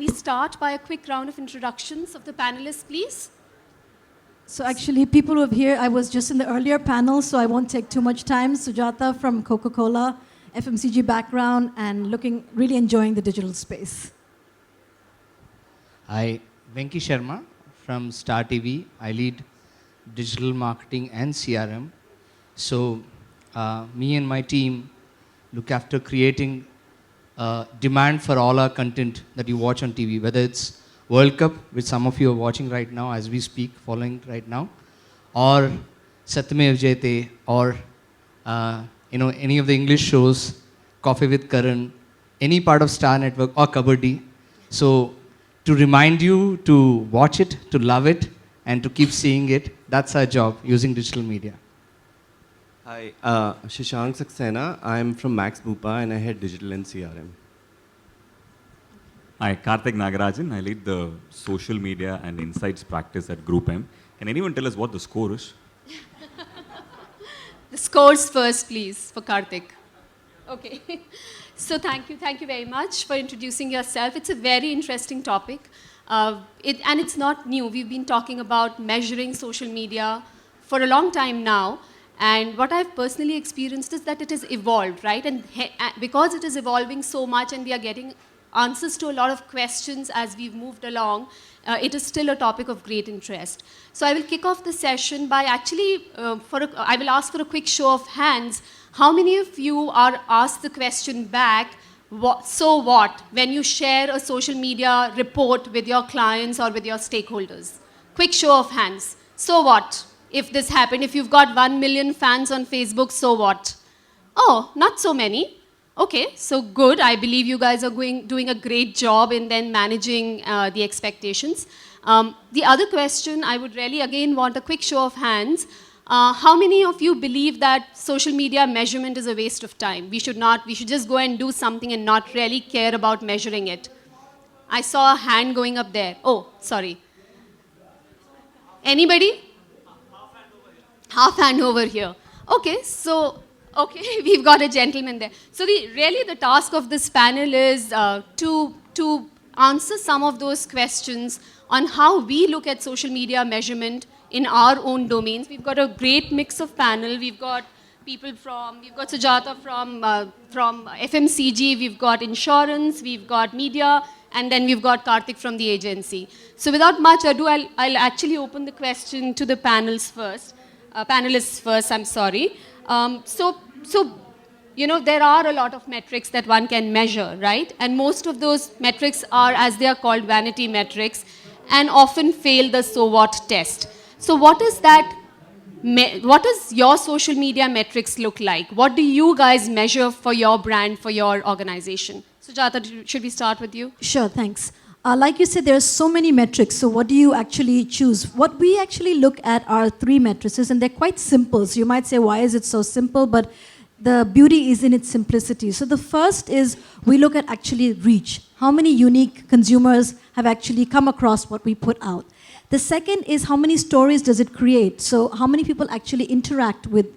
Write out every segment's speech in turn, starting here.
we start by a quick round of introductions of the panelists, please? So actually, people who are here, I was just in the earlier panel, so I won't take too much time. Sujatha from Coca-Cola, FMCG background, and really enjoying the digital space. Hi, Venke Sharma from Star TV. I lead digital marketing and CRM. So me and my team look after creating demand for all our content that you watch on TV, whether it's World Cup, which some of you are watching right now as we speak, following right now, or Satyamev Jayate, or any of the English shows, Coffee with Karan, any part of Star Network or Kabaddi. So to remind you to watch it, to love it, and to keep seeing it, that's our job using digital media. Hi, Shashank Saksena. I'm from Max Bupa and I head digital and CRM. Hi, Karthik, Nagarajan. I lead the social media and insights practice at GroupM. Can anyone tell us what the score is? The scores first, please, for Karthik. Okay. So thank you very much for introducing yourself. It's a very interesting topic. And it's not new. We've been talking about measuring social media for a long time now. And what I've personally experienced is that it has evolved, right? And because it is evolving so much and we are getting answers to a lot of questions as we've moved along, it is still a topic of great interest. So I will kick off the session by actually, I will ask for a quick show of hands. How many of you are asked the question back, so what, when you share a social media report with your clients or with your stakeholders? Quick show of hands. So what? If this happened, if you've got 1 million fans on Facebook, so what? Oh, not so many. Okay, so good. I believe you guys are doing a great job in then managing the expectations. The other question, I would really again want a quick show of hands. How many of you believe that social media measurement is a waste of time? We should just go and do something and not really care about measuring it. I saw a hand going up there. Oh, sorry. Anybody? Half hand over here. Okay, so we've got a gentleman there. So the task of this panel is to answer some of those questions on how we look at social media measurement in our own domains. We've got a great mix of panel. We've got Sujatha from FMCG, we've got insurance, we've got media, and then we've got Karthik from the agency. So without much ado, I'll actually open the question to the panelists first, I'm sorry. There are a lot of metrics that one can measure, right? And most of those metrics are, as they are called, vanity metrics, and often fail the so what test. So what does your social media metrics look like? What do you guys measure for your brand, for your organization? Sujatha, should we start with you? Sure, thanks. Like you said, there are so many metrics, so what do you actually choose? What we actually look at are 3 matrices, and they're quite simple. So you might say, why is it so simple? But the beauty is in its simplicity. So the first is we look at actually reach. How many unique consumers have actually come across what we put out? The second is how many stories does it create? So how many people actually interact with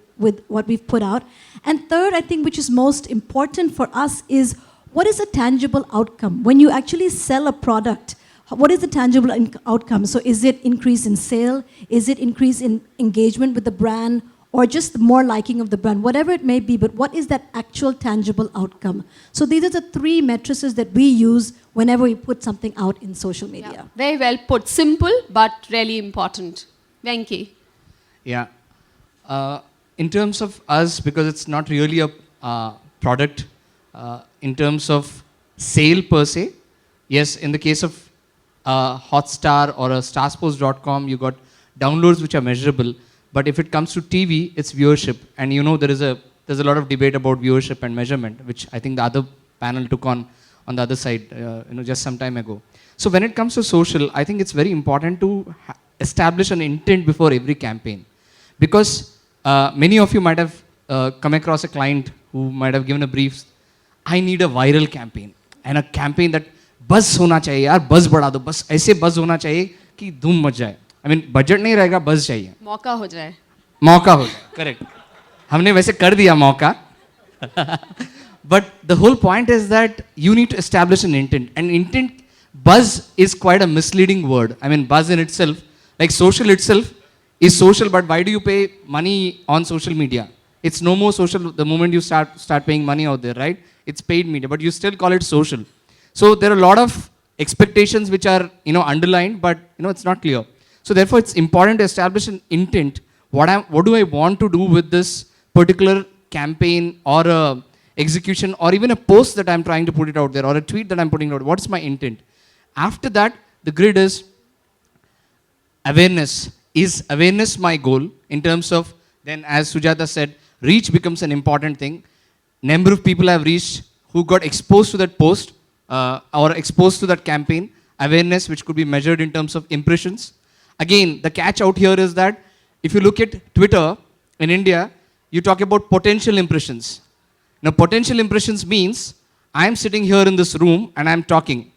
what we've put out? And third, I think, which is most important for us, is what is a tangible outcome? When you actually sell a product, what is the tangible outcome? So is it increase in sale? Is it increase in engagement with the brand? Or just more liking of the brand? Whatever it may be, but what is that actual tangible outcome? So these are the 3 matrices that we use whenever we put something out in social media. Yeah, very well put. Simple, but really important. Venke. Yeah. In terms of us, because it's not really a product, in terms of sale per se, yes, in the case of Hotstar or a starsports.com, you got downloads which are measurable. But if it comes to TV, it's viewership. And there's a lot of debate about viewership and measurement, which I think the other panel took on the other side, just some time ago. So when it comes to social, I think it's very important to establish an intent before every campaign. Because many of you might have come across a client who might have given a brief, I need a viral campaign. And a campaign that buzz hona chahiye, yaar, buzz बढ़ा दो, बस ऐसे buzz होना चाहिए कि धूम much जाए. I mean, budget नहीं रहेगा, buzz चाहिए. मौका हो जाए. Correct. हमने वैसे कर दिया मौका. But the whole point is that you need to establish an intent. And intent buzz is quite a misleading word. I mean, buzz in itself, like social itself is social, but why do you pay money on social media? It's no more social the moment you start paying money out there, right? It's paid media, but you still call it social. So there are a lot of expectations which are, underlined, but, it's not clear. So therefore, it's important to establish an intent. What do I want to do with this particular campaign or a execution or even a post that I'm trying to put it out there or a tweet that I'm putting out? What's my intent? After that, the grid is awareness. Is awareness my goal in terms of, then as Sujatha said, reach becomes an important thing. Number of people have reached who got exposed to that post or exposed to that campaign. Awareness, which could be measured in terms of impressions. Again, the catch out here is that if you look at Twitter in India, you talk about potential impressions. Now, potential impressions means I am sitting here in this room and I am talking.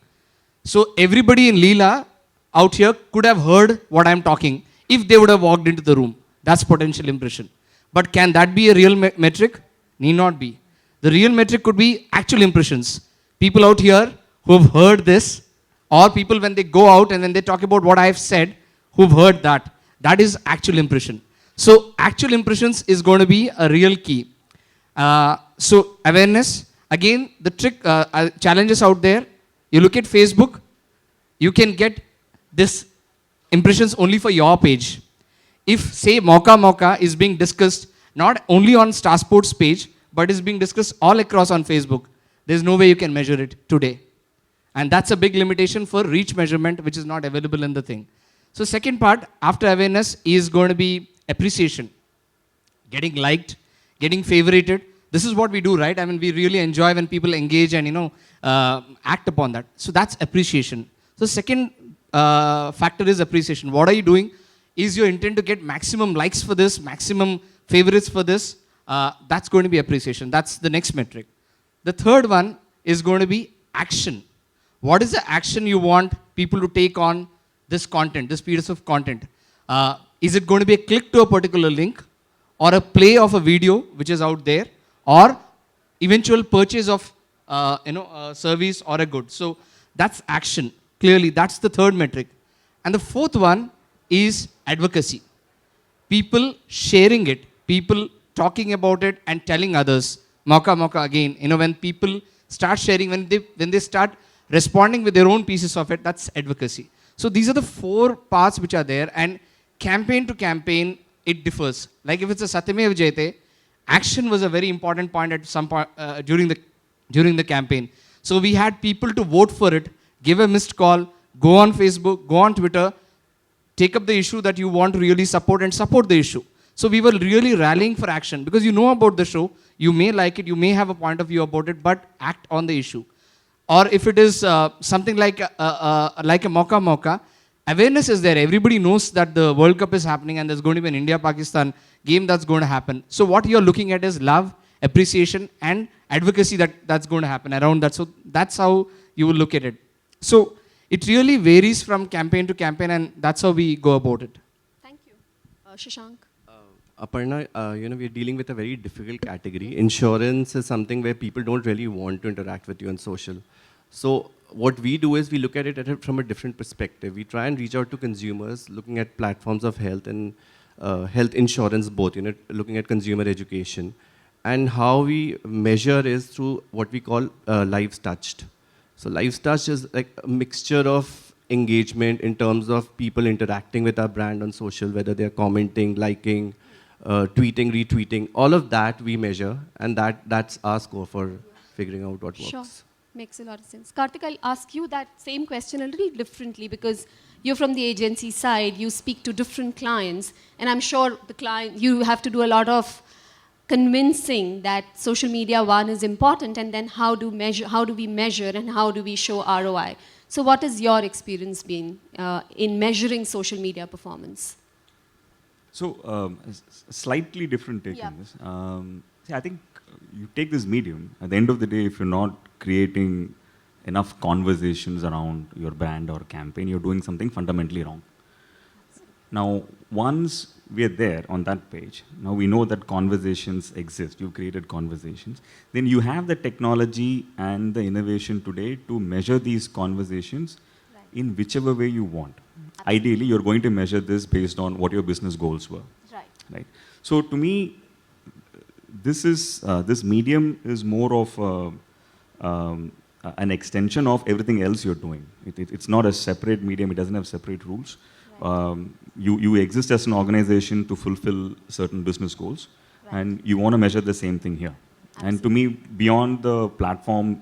So everybody in Leela out here could have heard what I am talking if they would have walked into the room. That's potential impression. But can that be a real metric? Need not be. The real metric could be actual impressions. People out here who have heard this, or people when they go out and then they talk about what I have said, who've heard that. That is actual impression. So actual impressions is going to be a real key. So awareness. Again, the trick, challenges out there. You look at Facebook, you can get this impressions only for your page. If say Mocha is being discussed not only on Star Sports page, but is being discussed all across on Facebook, there's no way you can measure it today. And that's a big limitation for reach measurement, which is not available in the thing. So second part after awareness is going to be appreciation. Getting liked, getting favorited. This is what we do, right? I mean, we really enjoy when people engage and, act upon that. So that's appreciation. So second factor is appreciation. What are you doing? Is your intent to get maximum likes for this, maximum favorites for this? That's going to be appreciation. That's the next metric. The third one is going to be action. What is the action you want people to take on this content, this piece of content? Is it going to be a click to a particular link or a play of a video which is out there or eventual purchase of a service or a good? So that's action. Clearly, that's the third metric. And the fourth one is advocacy. People sharing it, people talking about it and telling others. Mocha again. When people start sharing, when they start responding with their own pieces of it, that's advocacy. So these are the four parts which are there, and campaign to campaign, it differs. Like if it's a Satyamev Jayate, action was a very important point at some point during the campaign. So we had people to vote for it, give a missed call, go on Facebook, go on Twitter, take up the issue that you want to really support and support the issue. So we were really rallying for action because you know about the show, you may like it, you may have a point of view about it, but act on the issue. Or if it is something like a Mocha, awareness is there. Everybody knows that the World Cup is happening and there's going to be an India-Pakistan game that's going to happen. So what you're looking at is love, appreciation, and advocacy that's going to happen around that. So that's how you will look at it. So it really varies from campaign to campaign, and that's how we go about it. Thank you. Shashank? Aparna, we're dealing with a very difficult category. Insurance is something where people don't really want to interact with you on social. So what we do is we look at it from a different perspective. We try and reach out to consumers, looking at platforms of health and health insurance both, looking at consumer education. And how we measure is through what we call lives touched. So lives touched is like a mixture of engagement in terms of people interacting with our brand on social, whether they're commenting, liking, tweeting, retweeting, all of that we measure, and that's our score for figuring out what works. Sure. Makes a lot of sense. Karthik, I'll ask you that same question a little differently because you're from the agency side, you speak to different clients, and I'm sure you have to do a lot of convincing that social media one is important, and then how do we measure and how do we show ROI? So what has your experience been in measuring social media performance? So, slightly different take on this. I think you take this medium. At the end of the day, if you're not creating enough conversations around your brand or campaign, you're doing something fundamentally wrong. Now, once we are there on that page, now we know that conversations exist. You've created conversations. Then you have the technology and the innovation today to measure these conversations in whichever way you want. Ideally, you're going to measure this based on what your business goals were. Right. So to me, this medium is more of an extension of everything else you're doing. It's not a separate medium. It doesn't have separate rules. You exist as an organization to fulfill certain business goals, and you want to measure the same thing here. Absolutely. And to me, beyond the platform,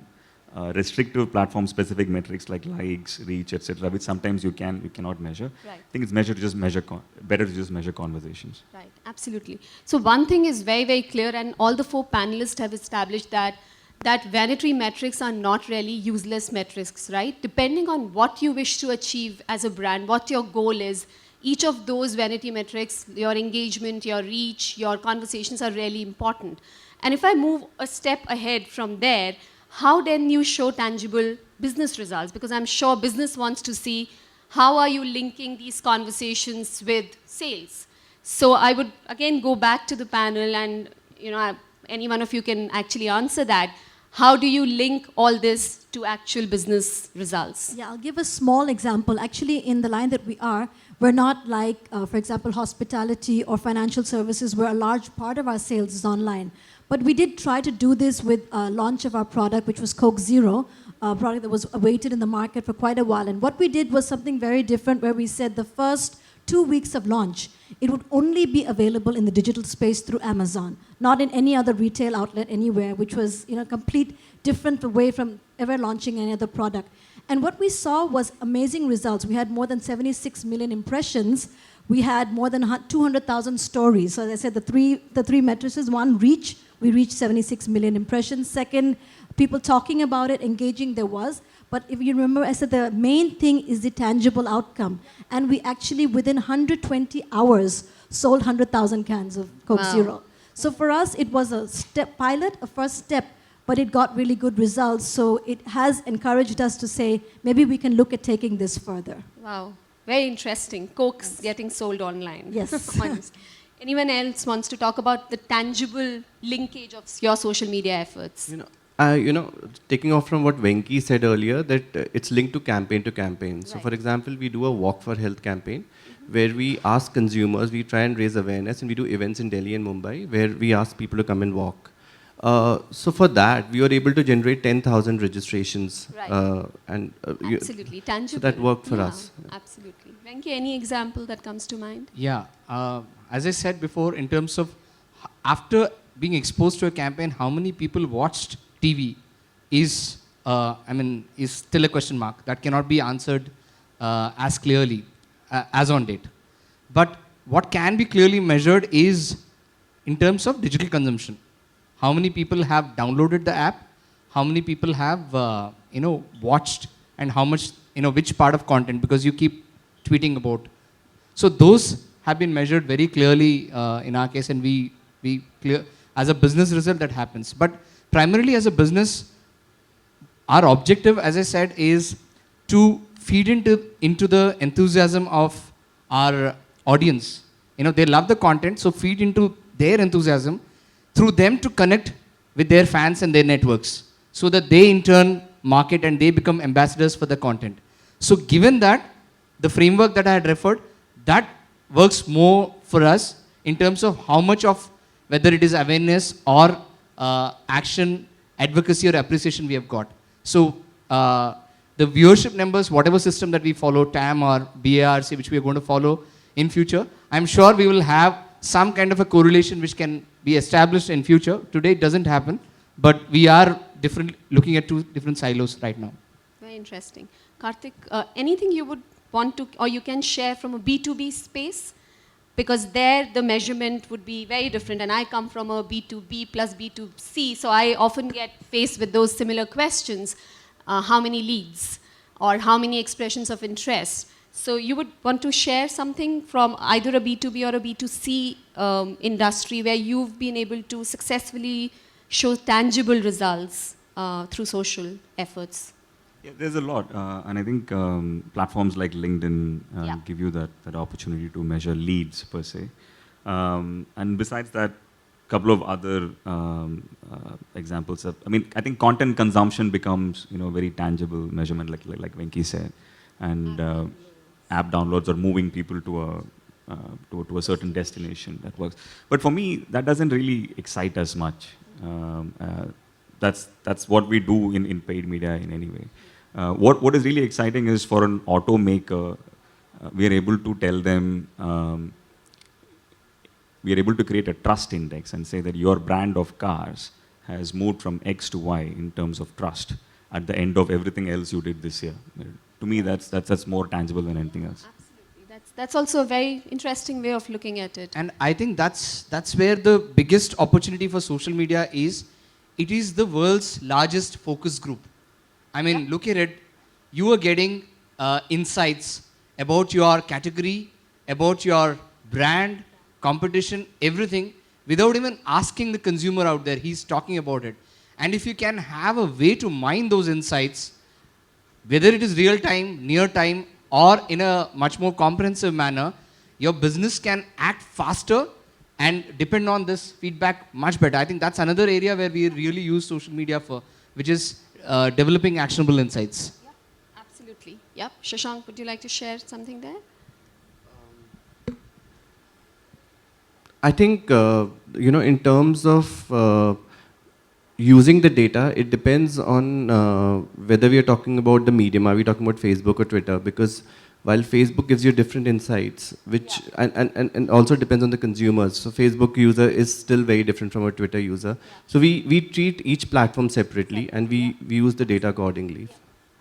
restrictive platform-specific metrics like likes, reach, etc., which sometimes you cannot measure. Right. I think it's better to just measure conversations. Right, absolutely. So one thing is very, very clear, and all the 4 panelists have established that vanity metrics are not really useless metrics, right? Depending on what you wish to achieve as a brand, what your goal is, each of those vanity metrics, your engagement, your reach, your conversations are really important. And if I move a step ahead from there, how then you show tangible business results? Because I'm sure business wants to see how are you linking these conversations with sales. So I would again go back to the panel, and any one of you can actually answer that. How do you link all this to actual business results? Yeah, I'll give a small example. Actually, in the line that we're not like, for example, hospitality or financial services, where a large part of our sales is online. But we did try to do this with launch of our product, which was Coke Zero, a product that was awaited in the market for quite a while. And what we did was something very different, where we said the first 2 weeks of launch, it would only be available in the digital space through Amazon, not in any other retail outlet anywhere, which was complete different way from ever launching any other product. And what we saw was amazing results. We had more than 76 million impressions. We had more than 200,000 stories. So as I said, the three matrices: one, reach. We reached 76 million impressions. Second, people talking about it, engaging, there was. But if you remember, I said the main thing is the tangible outcome. And we actually, within 120 hours, sold 100,000 cans of Coke Zero. So for us, it was a pilot, a first step, but it got really good results. So it has encouraged us to say, maybe we can look at taking this further. Wow, very interesting. Coke's getting sold online. Yes. Anyone else wants to talk about the tangible linkage of your social media efforts? Taking off from what Venke said earlier, that it's linked to campaign. So, Right. for example, we do a Walk for Health campaign where we ask consumers, we try and raise awareness, and we do events in Delhi and Mumbai where we ask people to come and walk. So for that, we were able to generate 10,000 registrations. Right. Absolutely, tangible. So that worked for us. Absolutely. Venke, any example that comes to mind? Yeah. As I said before, in terms of after being exposed to a campaign, how many people watched TV is still a question mark. That cannot be answered as clearly as on date. But what can be clearly measured is in terms of digital consumption. How many people have downloaded the app? How many people have watched, and how much, which part of content, because you keep tweeting about. So those have been measured very clearly in our case, and we clear as a business result that happens. But primarily as a business, our objective, as I said, is to feed into the enthusiasm of our audience. They love the content, so feed into their enthusiasm through them to connect with their fans and their networks, so that they in turn market and they become ambassadors for the content. So given that, the framework that I had referred, that works more for us in terms of how much of, whether it is awareness or action, advocacy or appreciation we have got. So the viewership numbers, whatever system that we follow, TAM or BARC, which we are going to follow in future, I'm sure we will have some kind of a correlation which can be established in future. Today it doesn't happen, but we are looking at 2 different silos right now. Very interesting. Karthik, anything you would want to, or you can share from a B2B space? Because there the measurement would be very different, and I come from a B2B plus B2C, so I often get faced with those similar questions. How many leads or how many expressions of interest? So you would want to share something from either a B2B or a B2C industry where you've been able to successfully show tangible results through social efforts. Yeah, there's a lot, and I think platforms like LinkedIn give you that opportunity to measure leads per se. And besides that, a couple of other examples of, I think content consumption becomes very tangible measurement, like Venke said. and app downloads or moving people to a certain destination. That works. But for me, that doesn't really excite us much. That's what we do in paid media in any way. What is really exciting is for an automaker, we are able to tell them, we are able to create a trust index and say that your brand of cars has moved from X to Y in terms of trust at the end of everything else you did this year. To me, that's more tangible than anything else. Absolutely. That's also a very interesting way of looking at it. And I think that's where the biggest opportunity for social media is. It is the world's largest focus group. I mean, look at it. You are getting insights about your category, about your brand, competition, everything, without even asking the consumer out there. He's talking about it. And if you can have a way to mine those insights, whether it is real time, near time, or in a much more comprehensive manner, your business can act faster and depend on this feedback much better. I think that's another area where we really use social media for, which is developing actionable insights. Yeah, absolutely. Yep. Shashank, would you like to share something there? I think, in terms of using the data, it depends on whether we are talking about the medium, are we talking about Facebook or Twitter? Because while Facebook gives you different insights, which and also depends on the consumers. So Facebook user is still very different from a Twitter user. So we treat each platform separately and we use the data accordingly.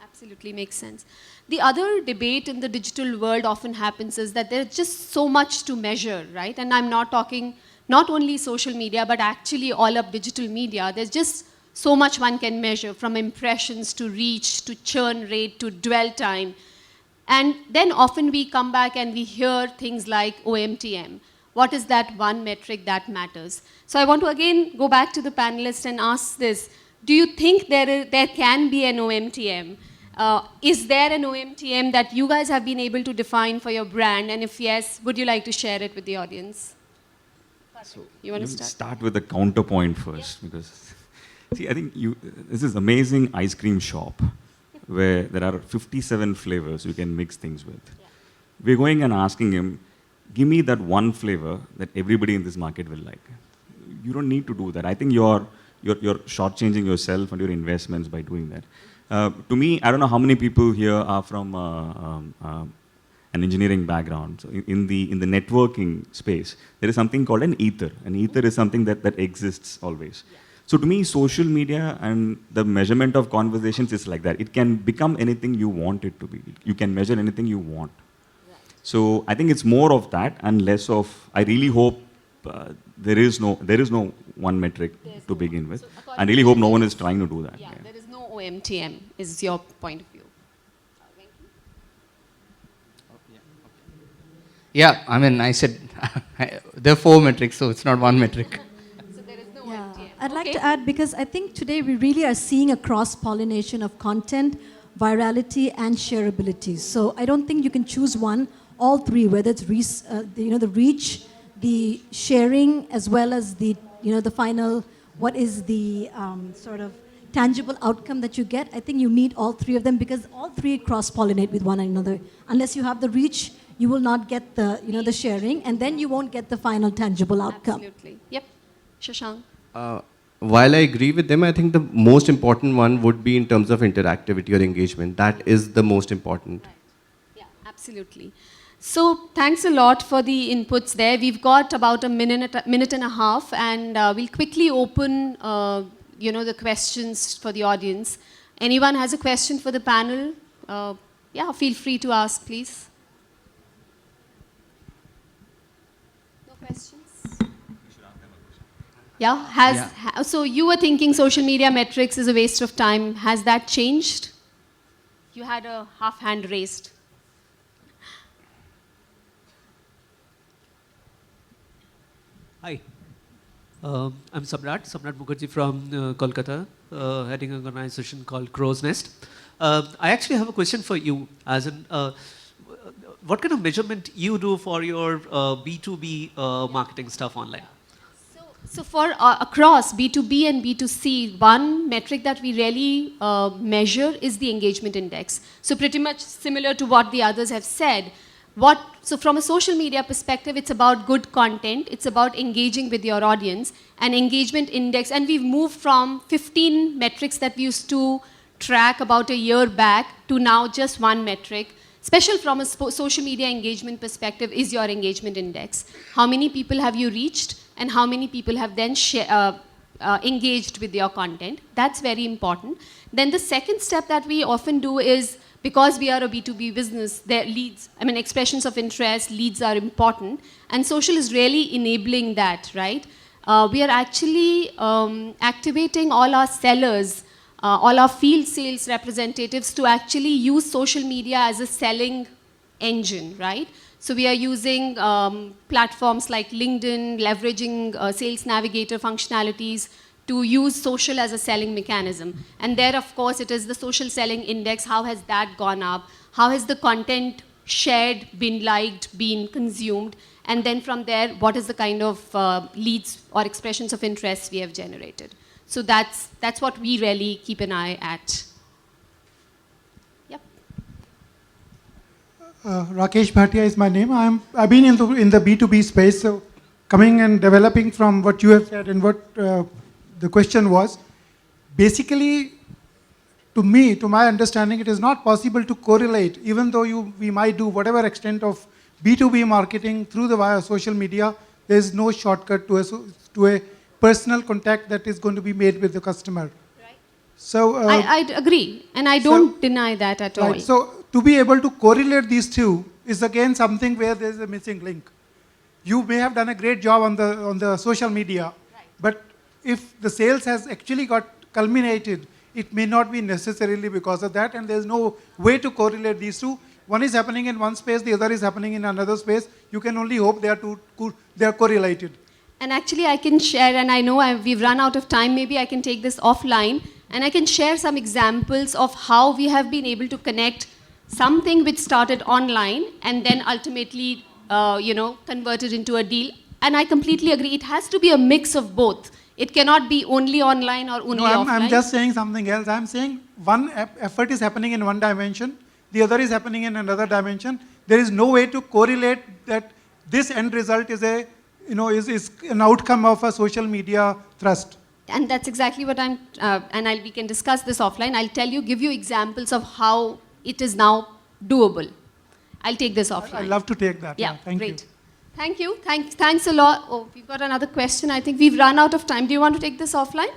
Absolutely makes sense. The other debate in the digital world often happens is that there's just so much to measure, right? And I'm not talking not only social media, but actually all of digital media. There's just so much one can measure, from impressions to reach to churn rate to dwell time. And then often we come back and we hear things like OMTM. What is that one metric that matters? So I want to again go back to the panelists and ask this. Do you think there can be an OMTM? Is there an OMTM that you guys have been able to define for your brand? And if yes, would you like to share it with the audience? So You want to let me start? start with the counterpoint first, because see, I think this is amazing ice cream shop where there are 57 flavors you can mix things with. We're going and asking him, give me that one flavor that everybody in this market will like. You don't need to do that. I think you're shortchanging yourself and your investments by doing that. To me, I don't know how many people here are from an engineering background. So in the networking space, there is something called an ether. An ether is something that exists always. So to me, social media and the measurement of conversations is like that. It can become anything you want it to be. You can measure anything you want. So I think it's more of that and less of, I really hope there is no one metric to begin with. I really hope no one is trying to do that. Yeah, there is no OMTM, is your point of view. Yeah, I mean, I said there are 4 metrics, so it's not one metric. So there is no Yeah. OMTM. I'd like to add, because I think today we really are seeing a cross-pollination of content, virality, and shareability. So I don't think you can choose one. All three, whether it's the reach, the sharing, as well as the final, what is the sort of tangible outcome that you get. I think you need all three of them, because all three cross-pollinate with one another. Unless you have the reach, you will not get the sharing, and then you won't get the final tangible outcome. Absolutely. Yep. Shashank. While I agree with them, I think the most important one would be in terms of interactivity or engagement. That is the most important. Yeah, absolutely. So thanks a lot for the inputs there. We've got about a minute and a half, and we'll quickly open the questions for the audience. Anyone has a question for the panel? Feel free to ask, please. No questions? Yeah, so you were thinking social media metrics is a waste of time. Has that changed? You had a half hand raised. Hi, I'm Samrat Mukherjee from Kolkata, heading an organization called Crow's Nest. I actually have a question for you, as in, what kind of measurement you do for your B2B marketing stuff online? So for across B2B and B2C, one metric that we really measure is the engagement index. So pretty much similar to what the others have said. So from a social media perspective, it's about good content, it's about engaging with your audience, and engagement index, and we've moved from 15 metrics that we used to track about a year back to now just one metric. Special from a social media engagement perspective is your engagement index. How many people have you reached, and how many people have then engaged with your content? That's very important. Then the second step that we often do is, because we are a B2B business, expressions of interest, leads are important, and social is really enabling that, right? We are actually activating all our sellers, all our field sales representatives to actually use social media as a selling engine, right? So we are using platforms like LinkedIn, leveraging Sales Navigator functionalities to use social as a selling mechanism. And there, of course, it is the social selling index. How has that gone up? How has the content shared, been liked, been consumed? And then from there, what is the kind of leads or expressions of interest we have generated? So that's what we really keep an eye at. Yep. Rakesh Bhatia is my name. I've been in the B2B space, so coming and developing from what you have said and what the question was, basically, to me, to my understanding, it is not possible to correlate, even though we might do whatever extent of B2B marketing through the via social media, there is no shortcut to a personal contact that is going to be made with the customer. Right. So I agree, and I don't deny that at all. So to be able to correlate these two is again something where there is a missing link. You may have done a great job on the social media, right, but if the sales has actually got culminated, it may not be necessarily because of that, and there's no way to correlate these two. One is happening in one space, the other is happening in another space. You can only hope they are correlated. And actually I can share, and I know we've run out of time, maybe I can take this offline, and I can share some examples of how we have been able to connect something which started online and then ultimately converted into a deal. And I completely agree, it has to be a mix of both. It cannot be only online or only offline. I'm just saying something else. I'm saying one effort is happening in one dimension, the other is happening in another dimension. There is no way to correlate that this end result is is an outcome of a social media thrust. And that's exactly what we can discuss this offline. I'll give you examples of how it is now doable. I'll take this offline. I'd love to take that. Yeah, Thank great. you. Thank you. Thanks a lot. Oh, we've got another question. I think we've run out of time. Do you want to take this offline?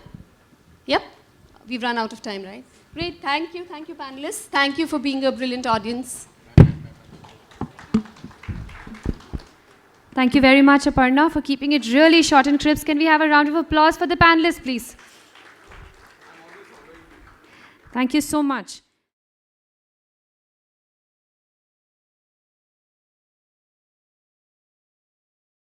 Yep. We've run out of time, right? Great. Thank you. Thank you, panelists. Thank you for being a brilliant audience. Thank you very much, Aparna, for keeping it really short and crisp. Can we have a round of applause for the panelists, please? Thank you so much.